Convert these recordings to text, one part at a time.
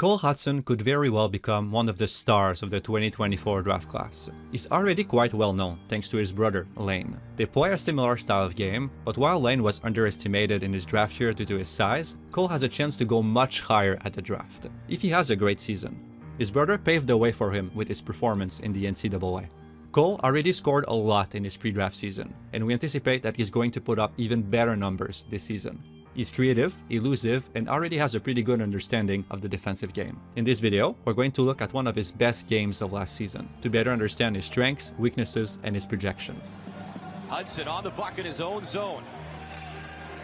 Cole Hutson could very well become one of the stars of the 2024 draft class. He's already quite well known thanks to his brother, Lane. They play a similar style of game, but while Lane was underestimated in his draft year due to his size, Cole has a chance to go much higher at the draft, if he has a great season. His brother paved the way for him with his performance in the NCAA. Cole already scored a lot in his pre-draft season, and we anticipate that he's going to put up even better numbers this season. He's creative, elusive, and already has a pretty good understanding of the defensive game. In this video, we're going to look at one of his best games of last season, to better understand his strengths, weaknesses, and his projection. Hudson on the puck in his own zone.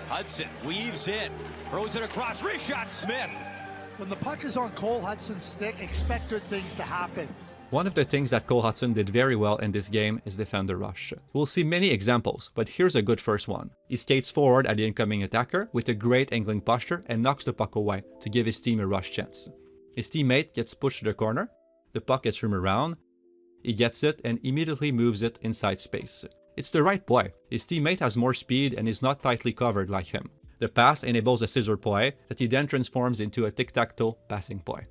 Hudson weaves in, throws it across, wrist shot, Smith. When the puck is on Cole Hutson's stick, expect good things to happen. One of the things that Cole Hutson did very well in this game is defend the rush. We'll see many examples, but here's a good first one. He skates forward at the incoming attacker with a great angling posture and knocks the puck away to give his team a rush chance. His teammate gets pushed to the corner, the puck gets thrown around, he gets it and immediately moves it inside space. It's the right play. His teammate has more speed and is not tightly covered like him. The pass enables a scissor play that he then transforms into a tic-tac-toe passing play.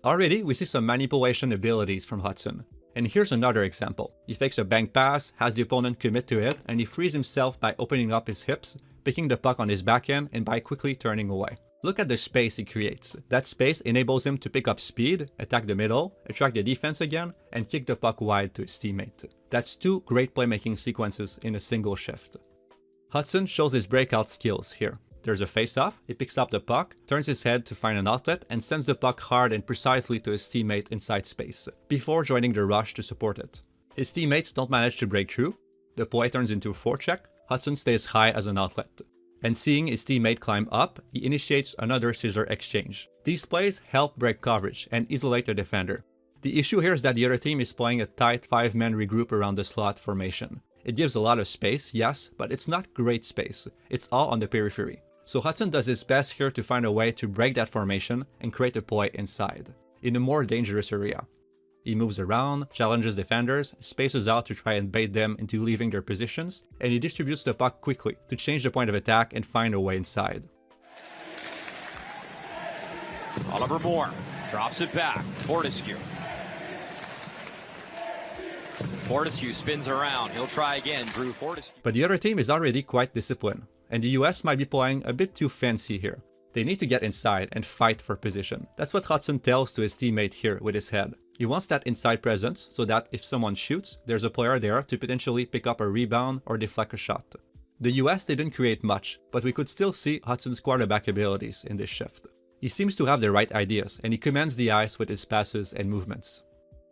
Already, we see some manipulation abilities from Hudson. And here's another example. He fakes a bank pass, has the opponent commit to it, and he frees himself by opening up his hips, picking the puck on his backhand, and by quickly turning away. Look at the space he creates. That space enables him to pick up speed, attack the middle, attract the defense again, and kick the puck wide to his teammate. That's two great playmaking sequences in a single shift. Hudson shows his breakout skills here. There's a face-off, he picks up the puck, turns his head to find an outlet, and sends the puck hard and precisely to his teammate inside space, before joining the rush to support it. His teammates don't manage to break through, the play turns into a forecheck, Hudson stays high as an outlet. And seeing his teammate climb up, he initiates another scissor exchange. These plays help break coverage and isolate the defender. The issue here is that the other team is playing a tight 5-man regroup around the slot formation. It gives a lot of space, yes, but it's not great space, it's all on the periphery. So Hudson does his best here to find a way to break that formation and create a play inside, in a more dangerous area. He moves around, challenges defenders, spaces out to try and bait them into leaving their positions, and he distributes the puck quickly to change the point of attack and find a way inside. Oliver Moore drops it back, Fortescue. Fortescue spins around, he'll try again, Drew Fortescue. But the other team is already quite disciplined. And the US might be playing a bit too fancy here. They need to get inside and fight for position. That's what Hudson tells to his teammate here with his head. He wants that inside presence so that if someone shoots, there's a player there to potentially pick up a rebound or deflect a shot. The US didn't create much, but we could still see Hudson's quarterback abilities in this shift. He seems to have the right ideas and he commands the ice with his passes and movements.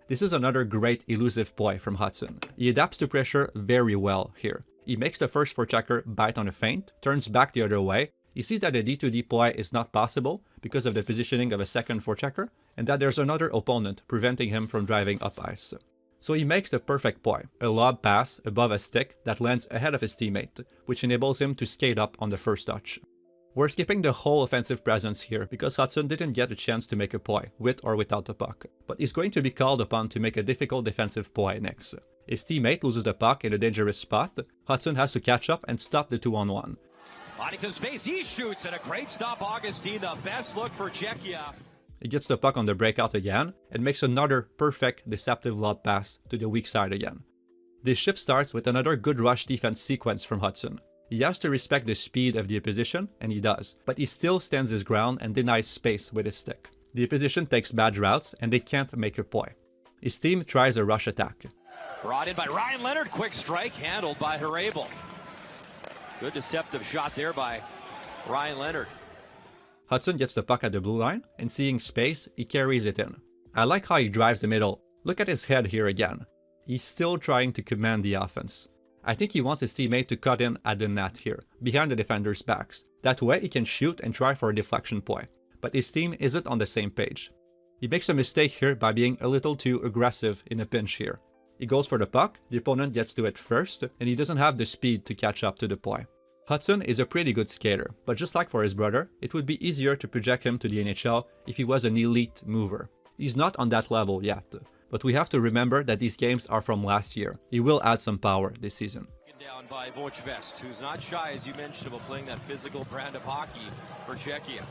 This is another great elusive play from Hudson. He adapts to pressure very well here. He makes the first forechecker bite on a feint, turns back the other way, he sees that a D2D play is not possible because of the positioning of a second forechecker, and that there's another opponent preventing him from driving up ice. So he makes the perfect play, a lob pass above a stick that lands ahead of his teammate, which enables him to skate up on the first touch. We're skipping the whole offensive presence here because Hudson didn't get a chance to make a play, with or without the puck, but he's going to be called upon to make a difficult defensive play next. His teammate loses the puck in a dangerous spot, Hudson has to catch up and stop the 2-on-1. Finding some space, he shoots, and a great stop, Augustine, the best look for Czechia. He gets the puck on the breakout again, and makes another perfect deceptive lob pass to the weak side again. This shift starts with another good rush defense sequence from Hudson. He has to respect the speed of the opposition, and he does, but he still stands his ground and denies space with his stick. The opposition takes bad routes, and they can't make a play. His team tries a rush attack. Brought in by Ryan Leonard, quick strike, handled by Harabel. Good deceptive shot there by Ryan Leonard. Hudson gets the puck at the blue line, and seeing space, he carries it in. I like how he drives the middle. Look at his head here again. He's still trying to command the offense. I think he wants his teammate to cut in at the net here, behind the defenders' backs. That way he can shoot and try for a deflection play. But his team isn't on the same page. He makes a mistake here by being a little too aggressive in a pinch here. He goes for the puck, the opponent gets to it first, and he doesn't have the speed to catch up to the play. Hudson is a pretty good skater, but just like for his brother, it would be easier to project him to the NHL if he was an elite mover. He's not on that level yet, but we have to remember that these games are from last year. He will add some power this season. Down by Vojvest, who's not shy, as you mentioned, about playing that physical brand of hockey for Czechia.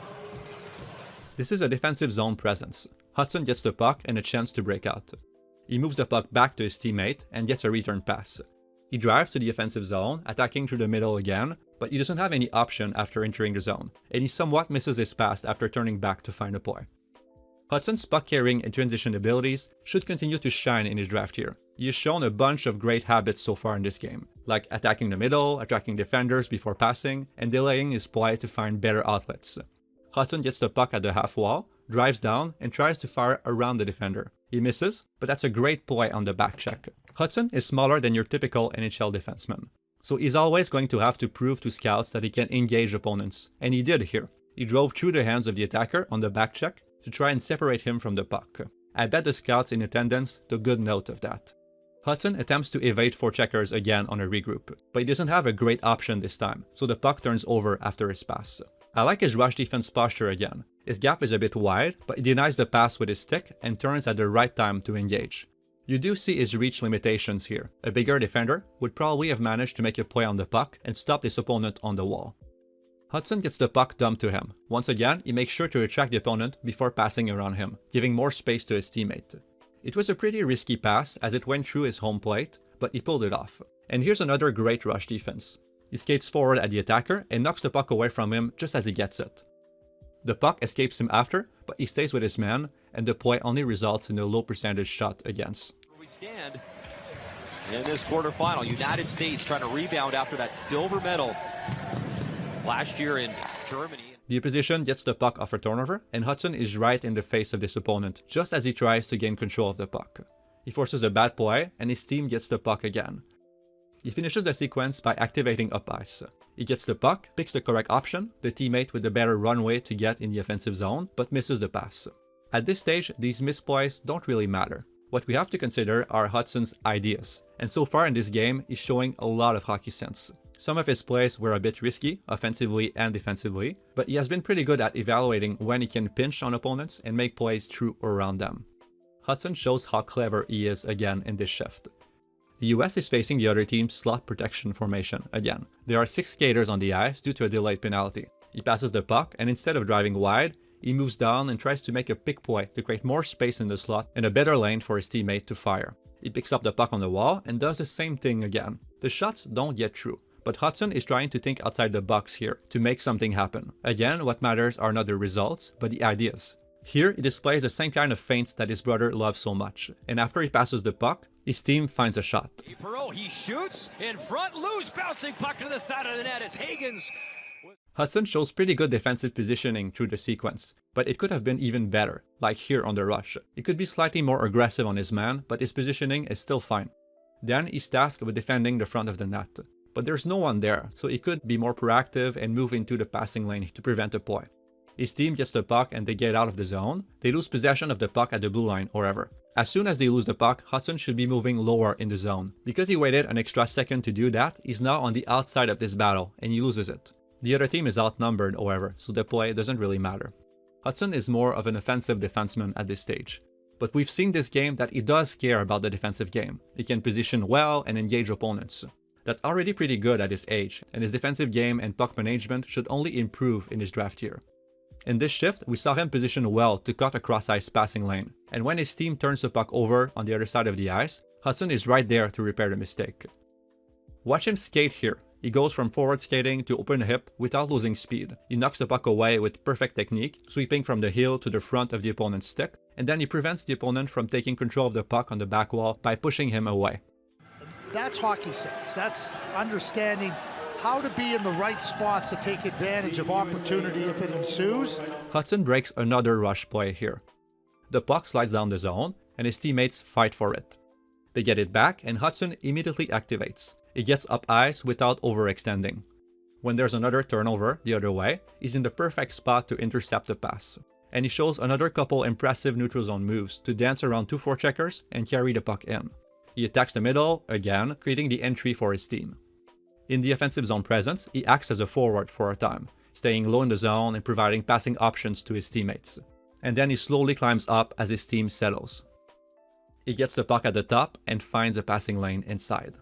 This is a defensive zone presence. Hudson gets the puck and a chance to break out. He moves the puck back to his teammate and gets a return pass. He drives to the offensive zone, attacking through the middle again, but he doesn't have any option after entering the zone, and he somewhat misses his pass after turning back to find a play. Hudson's puck-carrying and transition abilities should continue to shine in his draft year. He has shown a bunch of great habits so far in this game, like attacking the middle, attracting defenders before passing, and delaying his play to find better outlets. Hudson gets the puck at the half wall, drives down, and tries to fire around the defender. He misses, but that's a great play on the back check. Hudson is smaller than your typical NHL defenseman, so he's always going to have to prove to scouts that he can engage opponents, and he did here. He drove through the hands of the attacker on the back check to try and separate him from the puck. I bet the scouts in attendance took good note of that. Hudson attempts to evade forecheckers again on a regroup, but he doesn't have a great option this time, so the puck turns over after his pass. I like his rush defense posture again. His gap is a bit wide, but he denies the pass with his stick and turns at the right time to engage. You do see his reach limitations here. A bigger defender would probably have managed to make a play on the puck and stop his opponent on the wall. Hudson gets the puck dumped to him. Once again, he makes sure to attract the opponent before passing around him, giving more space to his teammate. It was a pretty risky pass as it went through his home plate, but he pulled it off. And here's another great rush defense. He skates forward at the attacker and knocks the puck away from him just as he gets it. The puck escapes him after, but he stays with his man, and the play only results in a low percentage shot against. We stand in this quarterfinal. United States trying to rebound after that silver medal last year in Germany. The opposition gets the puck off a turnover, and Hudson is right in the face of this opponent just as he tries to gain control of the puck. He forces a bad play, and his team gets the puck again. He finishes the sequence by activating up ice. He gets the puck, picks the correct option, the teammate with the better runway to get in the offensive zone, but misses the pass. At this stage, these misplays don't really matter. What we have to consider are Hudson's ideas, and so far in this game, he's showing a lot of hockey sense. Some of his plays were a bit risky, offensively and defensively, but he has been pretty good at evaluating when he can pinch on opponents and make plays through or around them. Hudson shows how clever he is again in this shift. The US is facing the other team's slot protection formation again. There are 6 skaters on the ice due to a delayed penalty. He passes the puck, and instead of driving wide, he moves down and tries to make a pick play to create more space in the slot and a better lane for his teammate to fire. He picks up the puck on the wall and does the same thing again. The shots don't get through, but Hudson is trying to think outside the box here to make something happen. Again, what matters are not the results, but the ideas. Here, he displays the same kind of feints that his brother loves so much, and after he passes the puck, his team finds a shot. He shoots in front, loose, bouncing puck to the side of the net as Hagens. Hudson shows pretty good defensive positioning through the sequence, but it could have been even better, like here on the rush. He could be slightly more aggressive on his man, but his positioning is still fine. Then he's tasked with defending the front of the net, but there's no one there, so he could be more proactive and move into the passing lane to prevent a play. His team gets the puck and they get out of the zone. They lose possession of the puck at the blue line, however. As soon as they lose the puck, Hudson should be moving lower in the zone. Because he waited an extra second to do that, he's now on the outside of this battle, and he loses it. The other team is outnumbered, however, so the play doesn't really matter. Hudson is more of an offensive defenseman at this stage. But we've seen this game that he does care about the defensive game. He can position well and engage opponents. That's already pretty good at his age, and his defensive game and puck management should only improve in his draft year. In this shift, we saw him position well to cut a cross-ice passing lane, and when his team turns the puck over on the other side of the ice, Hudson is right there to repair the mistake. Watch him skate here. He goes from forward skating to open hip without losing speed. He knocks the puck away with perfect technique, sweeping from the heel to the front of the opponent's stick, and then he prevents the opponent from taking control of the puck on the back wall by pushing him away. That's hockey sense. That's understanding how to be in the right spots to take advantage of opportunity if it ensues. Hudson breaks another rush play here. The puck slides down the zone, and his teammates fight for it. They get it back, and Hudson immediately activates. He gets up ice without overextending. When there's another turnover the other way, he's in the perfect spot to intercept the pass. And he shows another couple impressive neutral zone moves to dance around 2 forecheckers and carry the puck in. He attacks the middle, again, creating the entry for his team. In the offensive zone presence, he acts as a forward for a time, staying low in the zone and providing passing options to his teammates. And then he slowly climbs up as his team settles. He gets the puck at the top and finds a passing lane inside.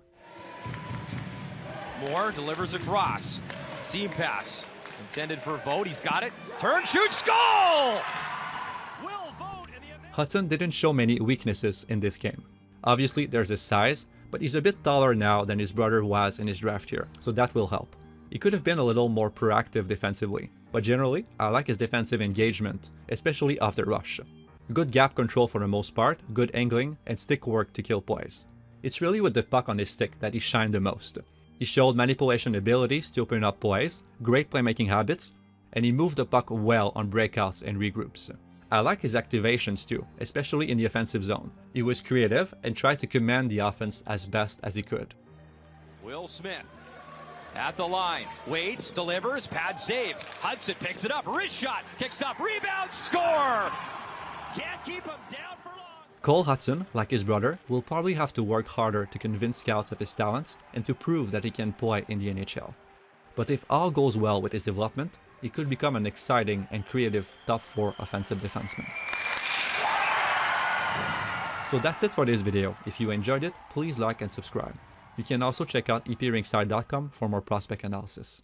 Moore delivers across. Seam pass. Intended for Vogt. He's got it. Turn, shoots, goal! Hudson didn't show many weaknesses in this game. Obviously, there's his size, but he's a bit taller now than his brother was in his draft year, so that will help. He could have been a little more proactive defensively, but generally, I like his defensive engagement, especially off the rush. Good gap control for the most part, good angling, and stick work to kill plays. It's really with the puck on his stick that he shined the most. He showed manipulation abilities to open up plays, great playmaking habits, and he moved the puck well on breakouts and regroups. I like his activations too, especially in the offensive zone. He was creative and tried to command the offense as best as he could. Will Smith at the line, waits, delivers, pad save. Hudson picks it up, wrist shot, kicks up, rebound, score! Can't keep him down for long. Cole Hutson, like his brother, will probably have to work harder to convince scouts of his talents and to prove that he can play in the NHL. But if all goes well with his development, he could become an exciting and creative top 4 offensive defenseman. So that's it for this video. If you enjoyed it, please like and subscribe. You can also check out eprinkside.com for more prospect analysis.